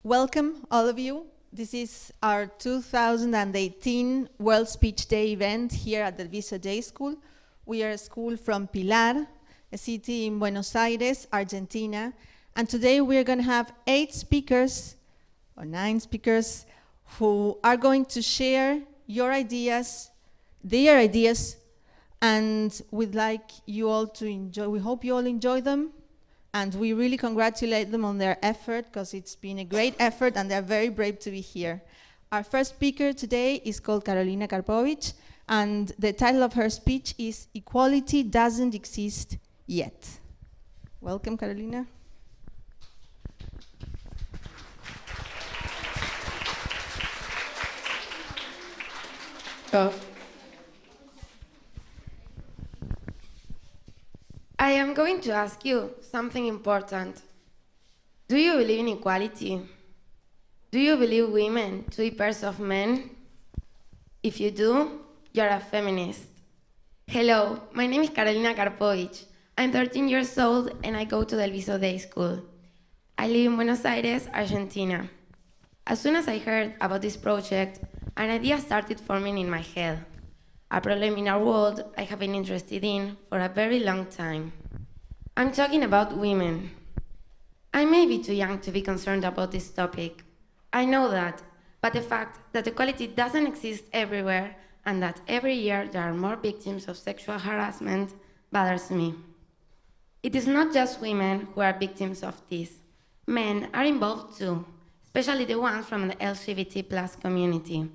Welcome, all of you. This is our 2018 World Speech Day event here at the Viso Day School. We are a school from Pilar, a city in Buenos Aires, Argentina. And today we're going to have 8 speakers, or 9 speakers, who are going to share your ideas, their ideas, and we'd like you all to enjoy. We hope you all enjoy them. And we really congratulate them on their effort because it's been a great effort and they're very brave to be here. Our first speaker today is called Carolina Karpovich, and the title of her speech is Equality Doesn't Exist Yet. Welcome, Carolina. I am going to ask you something important. Do you believe in equality? Do you believe women to be pairs of men? If you do, you're a feminist. Hello, my name is Carolina Karpovich. I'm 13 years old and I go to the Viso Day School. I live in Buenos Aires, Argentina. As soon as I heard about this project, an idea started forming in my head. A problem in our world I have been interested in for a very long time. I'm talking about women. I may be too young to be concerned about this topic. I know that, but the fact that equality doesn't exist everywhere and that every year there are more victims of sexual harassment bothers me. It is not just women who are victims of this. Men are involved too, especially the ones from the LGBT+ community.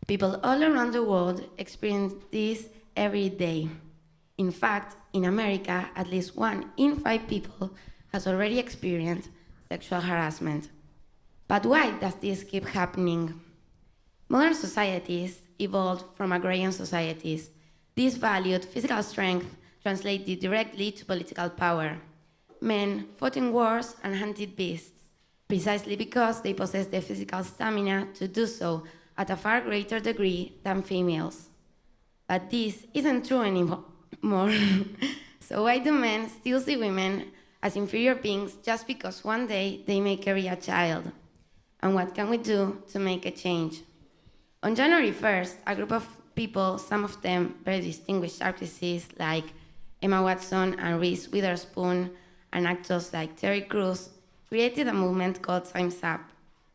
People all around the world experience this every day. In fact, in America, at least 1 in 5 people has already experienced sexual harassment. But why does this keep happening? Modern societies evolved from agrarian societies. These valued physical strength translated directly to political power. Men fought in wars and hunted beasts, precisely because they possessed the physical stamina to do so at a far greater degree than females. But this isn't true anymore. So why do men still see women as inferior beings just because one day they may carry a child? And what can we do to make a change? On January 1st, a group of people, some of them very distinguished artists like Emma Watson and Reese Witherspoon, and actors like Terry Crews, created a movement called Time's Up,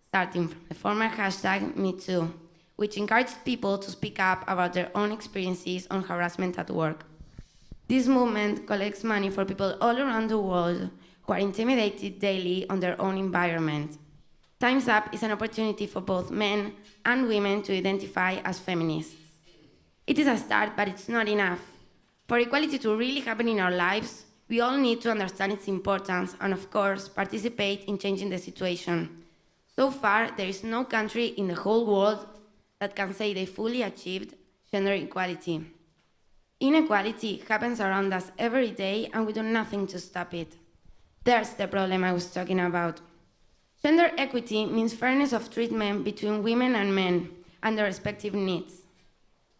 starting from the former hashtag #MeToo, which encouraged people to speak up about their own experiences on harassment at work. This movement collects money for people all around the world who are intimidated daily on their own environment. Time's Up is an opportunity for both men and women to identify as feminists. It is a start, but it's not enough. For equality to really happen in our lives, we all need to understand its importance and, of course, participate in changing the situation. So far, there is no country in the whole world that can say they fully achieved gender equality. Inequality happens around us every day and we do nothing to stop it. There's the problem I was talking about. Gender equity means fairness of treatment between women and men and their respective needs.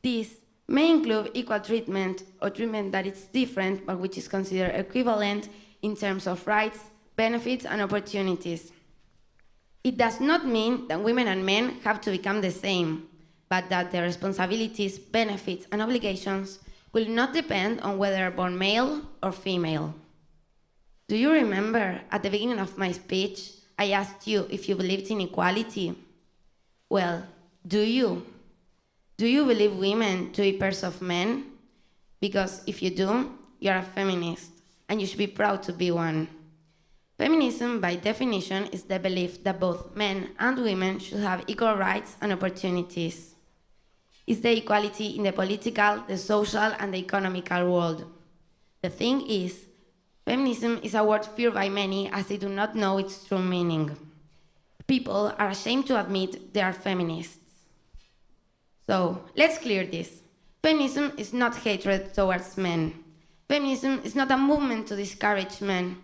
This may include equal treatment or treatment that is different but which is considered equivalent in terms of rights, benefits, and opportunities. It does not mean that women and men have to become the same, but that their responsibilities, benefits, and obligations will not depend on whether born male or female. Do you remember at the beginning of my speech, I asked you if you believed in equality? Well, do you? Do you believe women to be pairs of men? Because if you do, you're a feminist, and you should be proud to be one. Feminism, by definition, is the belief that both men and women should have equal rights and opportunities. It's the equality in the political, the social, and the economical world. The thing is, feminism is a word feared by many as they do not know its true meaning. People are ashamed to admit they are feminists. So, let's clear this. Feminism is not hatred towards men. Feminism is not a movement to discourage men.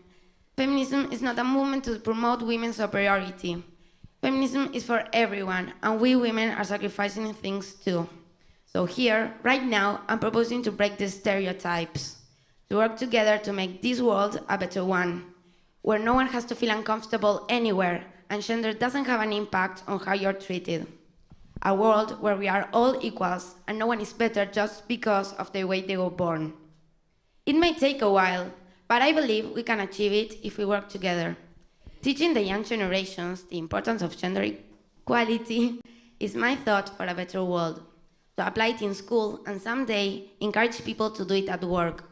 Feminism is not a movement to promote women's superiority. Feminism is for everyone, and we women are sacrificing things too. So here, right now, I'm proposing to break the stereotypes, to work together to make this world a better one, where no one has to feel uncomfortable anywhere, and gender doesn't have an impact on how you're treated. A world where we are all equals and no one is better just because of the way they were born. It may take a while, but I believe we can achieve it if we work together. Teaching the young generations the importance of gender equality is my thought for a better world. To apply it in school and someday encourage people to do it at work.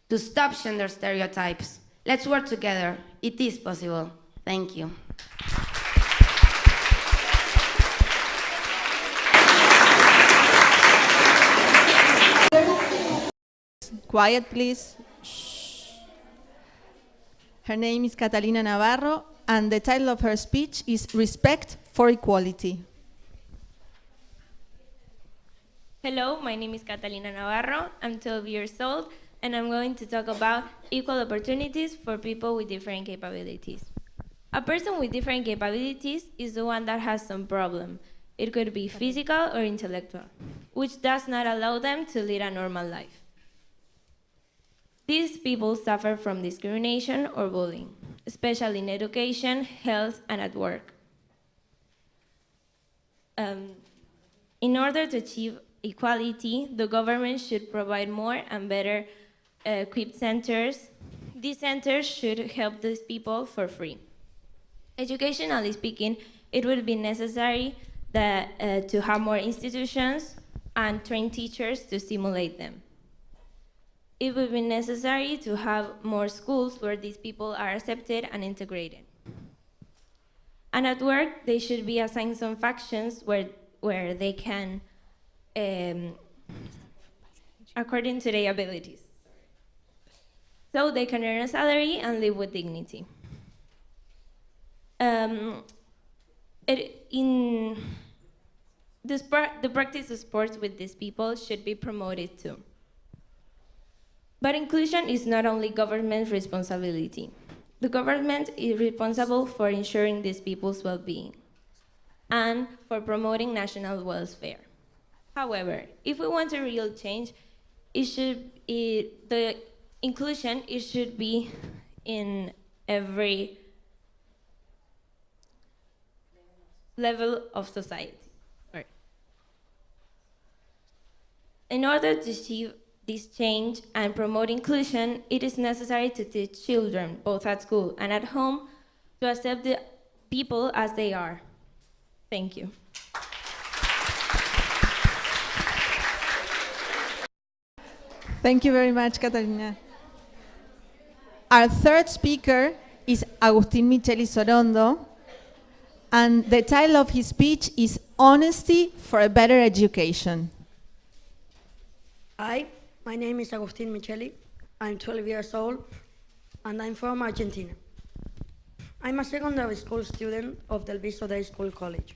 To stop gender stereotypes. Let's work together. It is possible. Thank you. Quiet, please. Her name is Catalina Navarro, and the title of her speech is Respect for Equality. Hello, my name is Catalina Navarro. I'm 12 years old, and I'm going to talk about equal opportunities for people with different capabilities. A person with different capabilities is the one that has some problem. It could be physical or intellectual, which does not allow them to lead a normal life. These people suffer from discrimination or bullying, especially in education, health, and at work. In order to achieve equality, the government should provide more and better equipped centers. These centers should help these people for free. Educationally speaking, it would be necessary to have more institutions and train teachers to stimulate them. It would be necessary to have more schools where these people are accepted and integrated. And at work, they should be assigned some functions where they can, according to their abilities. So they can earn a salary and live with dignity. The practice of sports with these people should be promoted too. But inclusion is not only government's responsibility. The government is responsible for ensuring these people's well-being and for promoting national welfare. However, if we want a real change, the inclusion should be in every level of society. In order to achieve this change and promote inclusion, it is necessary to teach children, both at school and at home, to accept the people as they are. Thank you. Thank you very much, Catalina. Our third speaker is Agustín Micheli Sorondo, and the title of his speech is Honesty for a Better Education. Hi, my name is Agustín Micheli. I'm 12 years old, and I'm from Argentina. I'm a secondary school student of the Viso Day School College.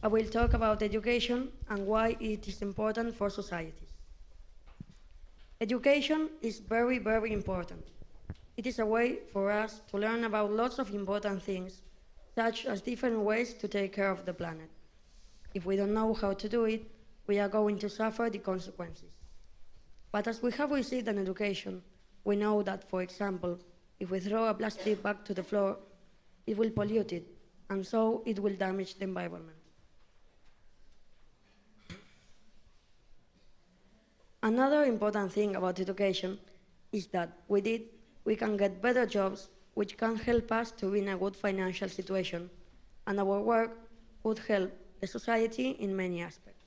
I will talk about education and why it is important for societies. Education is very, very important. It is a way for us to learn about lots of important things, such as different ways to take care of the planet. If we don't know how to do it, we are going to suffer the consequences. But as we have received an education, we know that, for example, if we throw a plastic bag to the floor, it will pollute it, and so it will damage the environment. Another important thing about education is that with it, we can get better jobs, which can help us to be in a good financial situation, and our work would help the society in many aspects.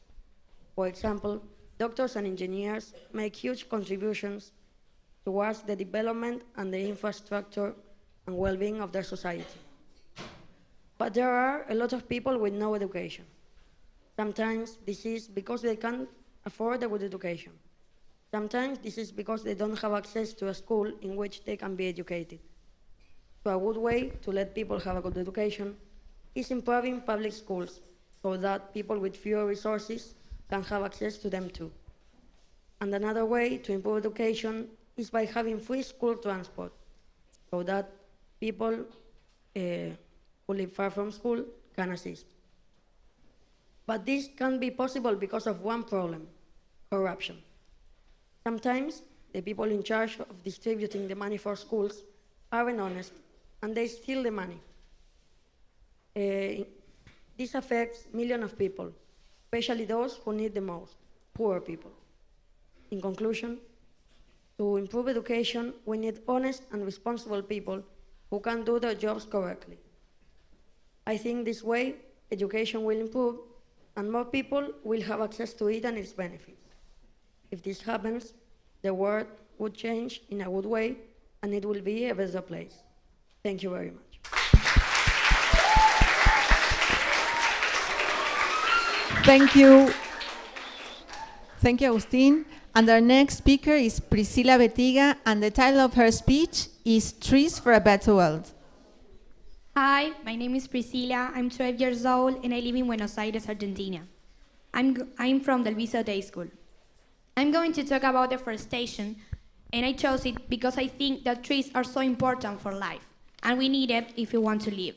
For example, doctors and engineers make huge contributions towards the development and the infrastructure and well-being of their society. But there are a lot of people with no education. Sometimes this is because they can't afford a good education. Sometimes this is because they don't have access to a school in which they can be educated. So a good way to let people have a good education is improving public schools so that people with fewer resources can have access to them too. And another way to improve education is by having free school transport so that people who live far from school can assist. But this can't be possible because of one problem: corruption. Sometimes the people in charge of distributing the money for schools aren't honest and they steal the money. Uh, this affects millions of people, especially those who need the most, poor people. In conclusion, to improve education, we need honest and responsible people who can do their jobs correctly. I think this way, education will improve and more people will have access to it and its benefits. If this happens, the world would change in a good way and it will be a better place. Thank you very much. Thank you. Thank you, Agustin. And our next speaker is Priscila Betiga, and the title of her speech is Trees for a Better World. Hi, my name is Priscila. I'm 12 years old and I live in Buenos Aires, Argentina. I'm from the Viso Day School. I'm going to talk about deforestation, and I chose it because I think that trees are so important for life, and we need it if we want to live.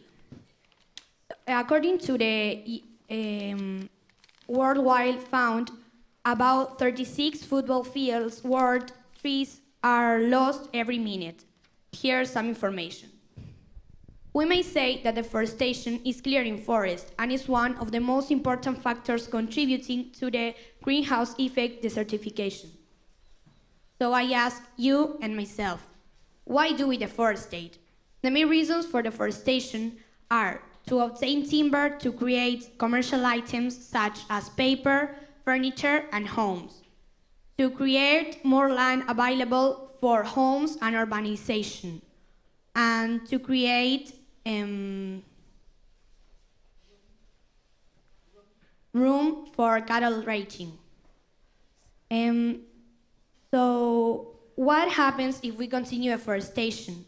According to the Worldwide Fund, about 36 football fields worth trees are lost every minute. Here's some information. We may say that deforestation is clearing forests and is one of the most important factors contributing to the greenhouse effect desertification. So I ask you and myself, why do we deforestate? The main reasons for deforestation are to obtain timber to create commercial items such as paper, furniture, and homes, to create more land available for homes and urbanization, and to create room for cattle raising. So what happens if we continue afforestation?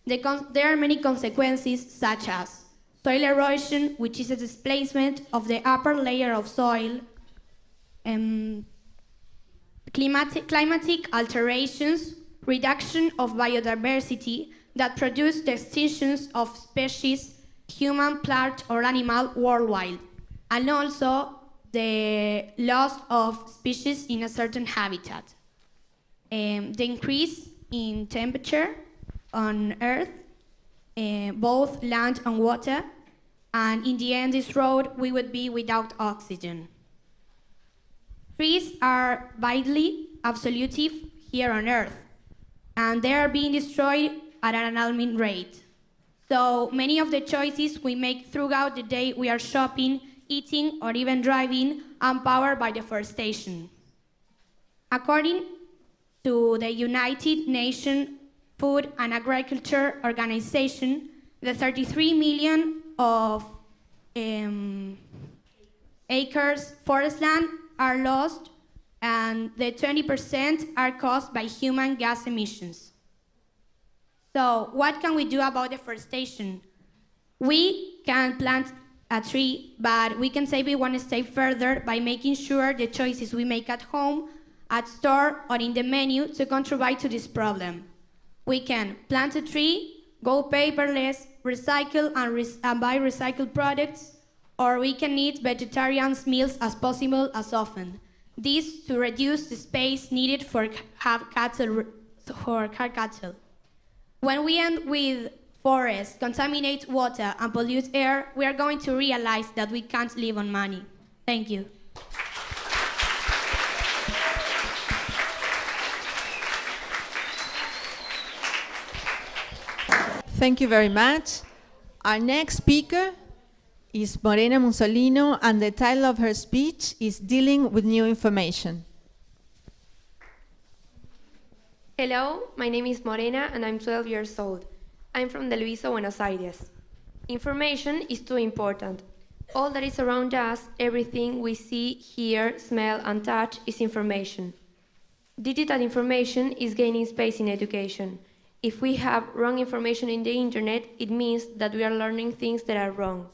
There are many consequences, such as soil erosion, which is a displacement of the upper layer of soil, climatic alterations, reduction of biodiversity that produce the extinctions of species, human, plant, or animal worldwide, and also the loss of species in a certain habitat. The increase in temperature on Earth, both land and water, and in the end, this road, we would be without oxygen. Trees are vitally absolutive here on Earth, and they are being destroyed at an alarming rate. So many of the choices we make throughout the day, we are shopping, eating, or even driving, are powered by deforestation. According to the United Nations Food and Agriculture Organization, the 33 million of acres forest land are lost, and the 20% are caused by human gas emissions. So what can we do about deforestation? We can plant a tree, but we can save it one step further by making sure the choices we make at home, at store, or in the menu to contribute to this problem. We can plant a tree, go paperless, recycle and buy recycled products, or we can eat vegetarian meals as possible as often. This to reduce the space needed for cattle. When we end with forests, contaminate water, and pollute air, we are going to realize that we can't live on money. Thank you. Thank you very much. Our next speaker is Morena Mussolino, and the title of her speech is Dealing with New Information. Hello, my name is Morena and I'm 12 years old. I'm from the Viso, Buenos Aires. Information is too important. All that is around us, everything we see, hear, smell, and touch is information. Digital information is gaining space in education. If we have wrong information in the internet, it means that we are learning things that are wrong.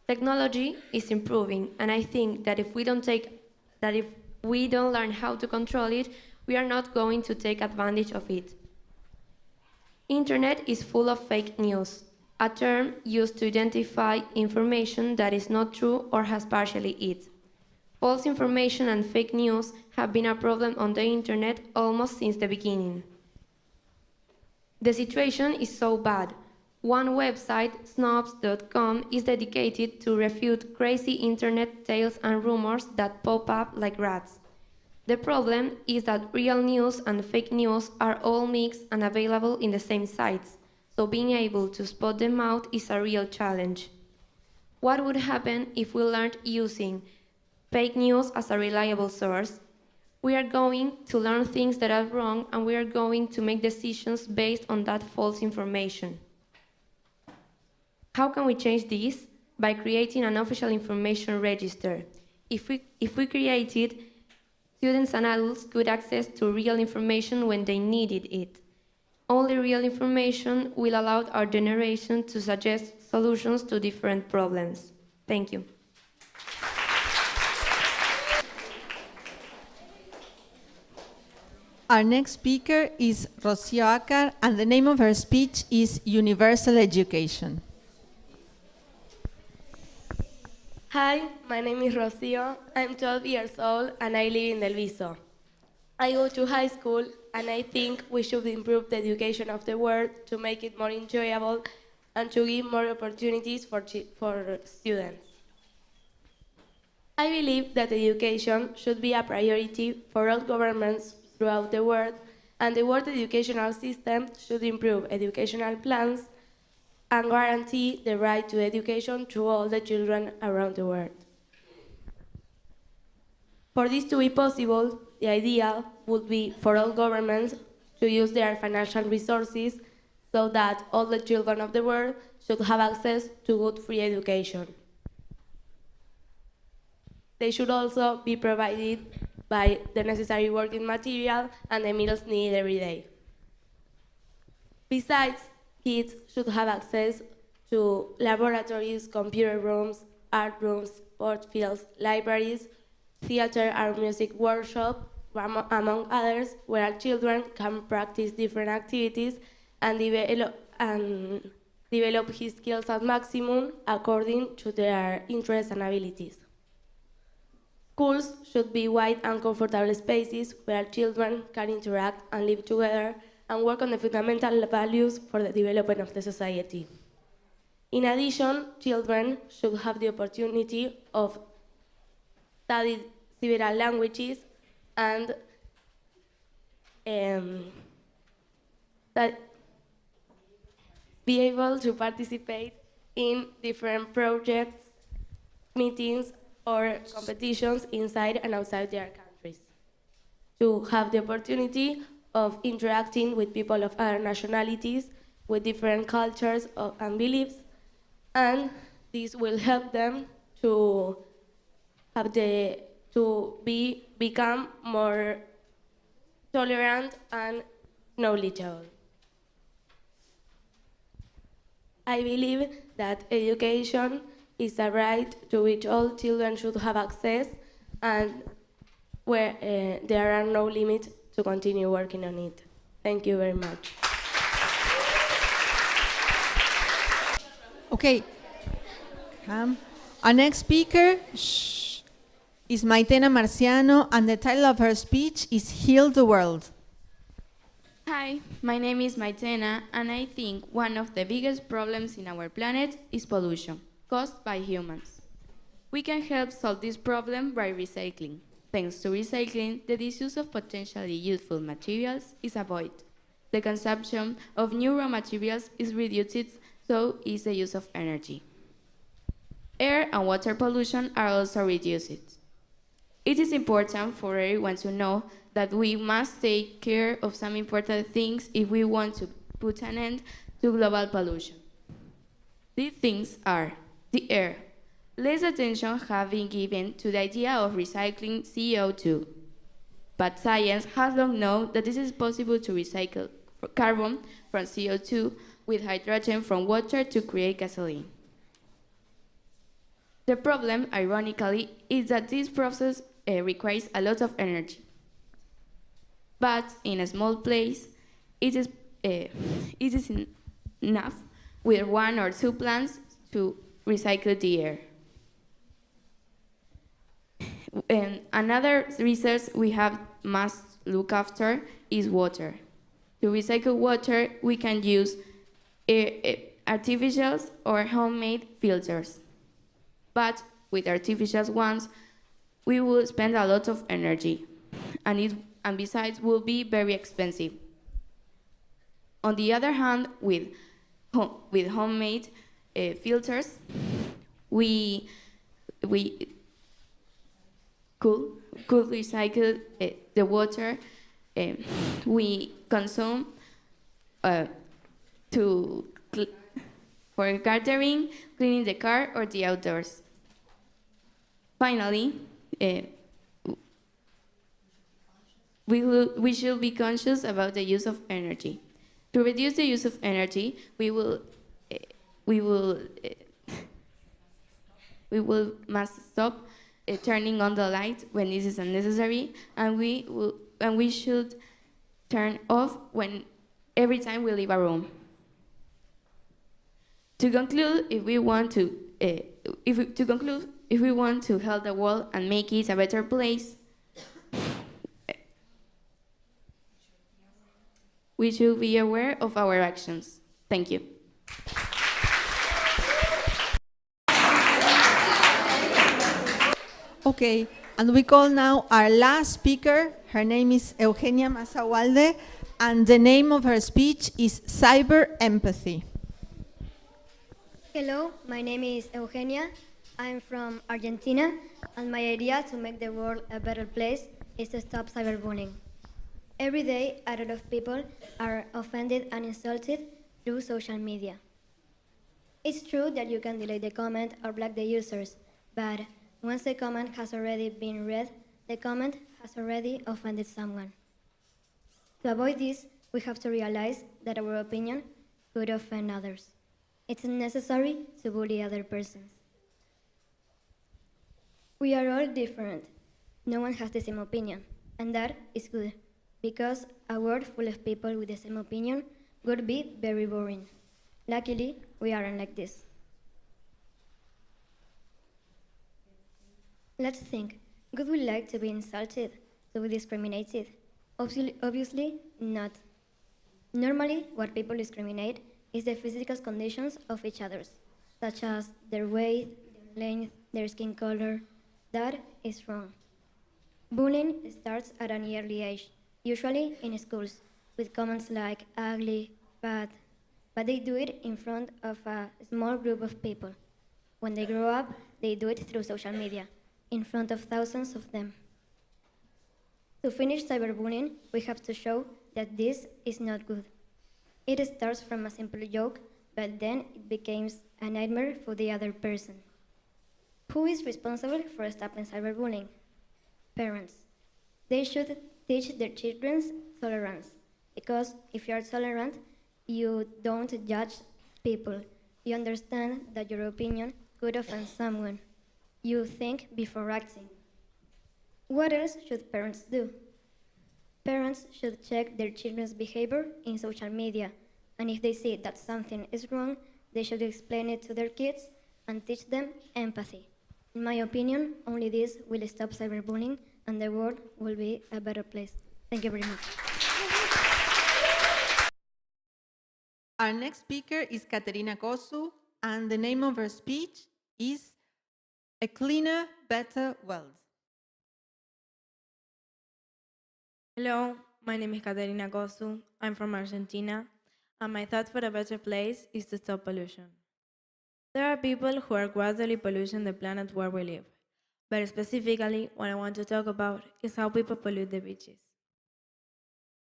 Technology is improving, and I think that if we don't learn how to control it, we are not going to take advantage of it. Internet is full of fake news, a term used to identify information that is not true or has partially it. False information and fake news have been a problem on the internet almost since the beginning. The situation is so bad. One website, snobs.com, is dedicated to refute crazy internet tales and rumors that pop up like rats. The problem is that real news and fake news are all mixed and available in the same sites, so being able to spot them out is a real challenge. What would happen if we learned using fake news as a reliable source? We are going to learn things that are wrong, and we are going to make decisions based on that false information. How can we change this? By creating an official information register. If we create it, students and adults could access to real information when they needed it. Only real information will allow our generation to suggest solutions to different problems. Thank you. Our next speaker is Rocío Acar, and the name of her speech is Universal Education. Hi, my name is Rocío. I'm 12 years old and I live in Del Viso. I go to high school and I think we should improve the education of the world to make it more enjoyable and to give more opportunities for students. I believe that education should be a priority for all governments throughout the world, and the world educational system should improve educational plans and guarantee the right to education to all the children around the world. For this to be possible, the ideal would be for all governments to use their financial resources so that all the children of the world should have access to good free education. They should also be provided by the necessary working material and the meals needed every day. Besides, kids should have access to laboratories, computer rooms, art rooms, sport fields, libraries, theater and music workshop, among others, where children can practice different activities and develop his skills at maximum according to their interests and abilities. Schools should be wide and comfortable spaces where children can interact and live together and work on the fundamental values for the development of the society. In addition, children should have the opportunity of studying several languages and that be able to participate in different projects, meetings, or competitions inside and outside their countries, to have the opportunity of interacting with people of other nationalities, with different cultures and beliefs, and this will help them to have become more tolerant and knowledgeable. I believe that education is a right to which all children should have access, and where there are no limits to continue working on it. Thank you very much. Okay. Our next speaker is Maitena Marciano, and the title of her speech is Heal the World. Hi, my name is Maitena, and I think one of the biggest problems in our planet is pollution, caused by humans. We can help solve this problem by recycling. Thanks to recycling, the disuse of potentially useful materials is avoided. The consumption of new raw materials is reduced, so is the use of energy. Air and water pollution are also reduced. It is important for everyone to know that we must take care of some important things if we want to put an end to global pollution. These things are the air. Less attention has been given to the idea of recycling CO2. But science has long known that it is possible to recycle carbon from CO2 with hydrogen from water to create gasoline. The problem, ironically, is that this process requires a lot of energy. But in a small place, it is enough with 1 or 2 plants to recycle the air. And another resource we must look after is water. To recycle water, we can use artificials or homemade filters. But with artificial ones, we will spend a lot of energy, and besides will be very expensive. On the other hand, with homemade filters, we could recycle the water we consume to for gardening, cleaning the car, or the outdoors. Finally, we should be conscious about the use of energy. To reduce the use of energy, we must stop turning on the light when this is unnecessary, and we should turn off when every time we leave a room. To conclude, if we want to help the world and make it a better place, we should be aware of our actions. Thank you. Okay, and we call now our last speaker. Her name is Eugenia Mazawalde, and the name of her speech is Cyber Empathy. Hello, my name is Eugenia. I'm from Argentina, and my idea to make the world a better place is to stop cyberbullying. Every day, a lot of people are offended and insulted through social media. It's true that you can delete the comment or block the users, but once the comment has already been read, the comment has already offended someone. To avoid this, we have to realize that our opinion could offend others. It's unnecessary to bully other persons. We are all different. No one has the same opinion, and that is good, because a world full of people with the same opinion would be very boring. Luckily, we aren't like this. Let's think. Would we like to be insulted, to be discriminated? Obviously not. Normally, what people discriminate is the physical conditions of each other, such as their weight, their length, their skin color. That is wrong. Bullying starts at an early age, usually in schools, with comments like ugly, fat, but they do it in front of a small group of people. When they grow up, they do it through social media, in front of thousands of them. To finish cyberbullying, we have to show that this is not good. It starts from a simple joke, but then it becomes a nightmare for the other person. Who is responsible for stopping cyberbullying? Parents. They should teach their children tolerance, because if you are tolerant, you don't judge people. You understand that your opinion could offend someone. You think before acting. What else should parents do? Parents should check their children's behavior in social media, and if they see that something is wrong, they should explain it to their kids and teach them empathy. In my opinion, only this will stop cyberbullying and the world will be a better place. Thank you very much. Our next speaker is Katerina Kosu, and the name of her speech is A Cleaner, Better World. Hello, my name is Caterina Kosu. I'm from Argentina, and my thought for a better place is to stop pollution. There are people who are gradually polluting the planet where we live, but specifically what I want to talk about is how people pollute the beaches.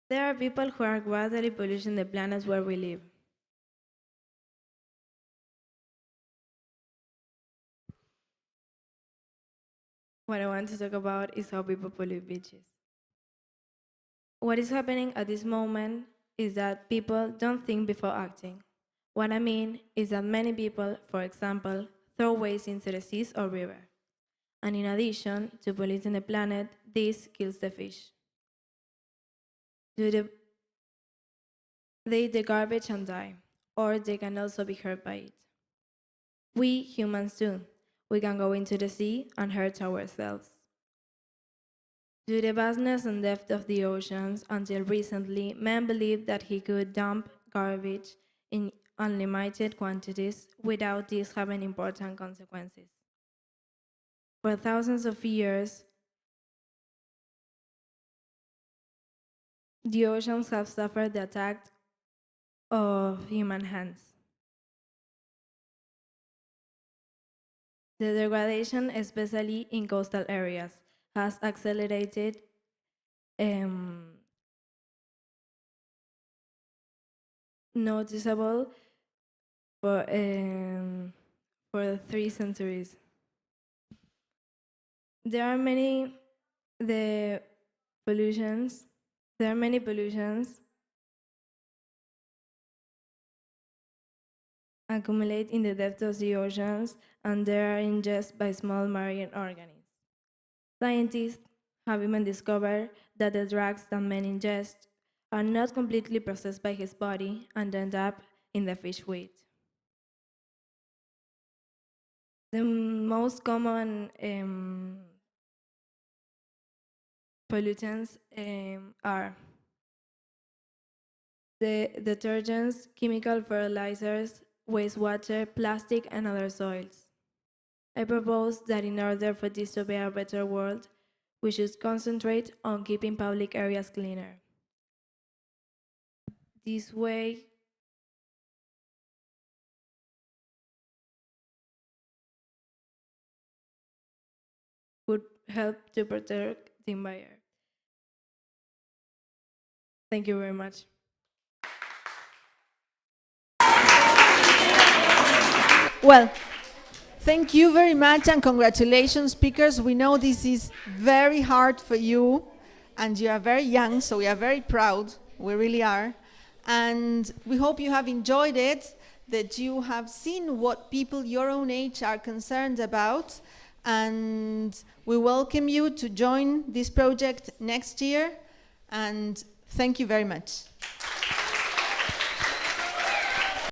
There are people who are gradually polluting the planet where we live. What I want to talk about is how people pollute beaches. What is happening at this moment is that people don't think before acting. What I mean is that many people, for example, throw waste into the seas or river. And in addition to polluting the planet, this kills the fish. They eat the garbage and die, or they can also be hurt by it. We humans do. We can go into the sea and hurt ourselves. Due to the vastness and depth of the oceans, until recently, man believed that he could dump garbage unlimited quantities without this having important consequences. For thousands of years, the oceans have suffered the attack of human hands. The degradation, especially in coastal areas, has accelerated noticeable for 3 centuries. There are many pollutions accumulate in the depths of the oceans, and they are ingested by small marine organisms. Scientists have even discovered that the drugs that men ingest are not completely processed by his body and end up in the fish we eat. The most common pollutants are the detergents, chemical fertilizers, wastewater, plastic, and other soils. I propose that in order for this to be a better world, we should concentrate on keeping public areas cleaner. This way, would help to protect the environment. Thank you very much. Well, thank you very much and congratulations, speakers. We know this is very hard for you and you are very young, so we are very proud. We really are. And we hope you have enjoyed it, that you have seen what people your own age are concerned about. And we welcome you to join this project next year. And thank you very much.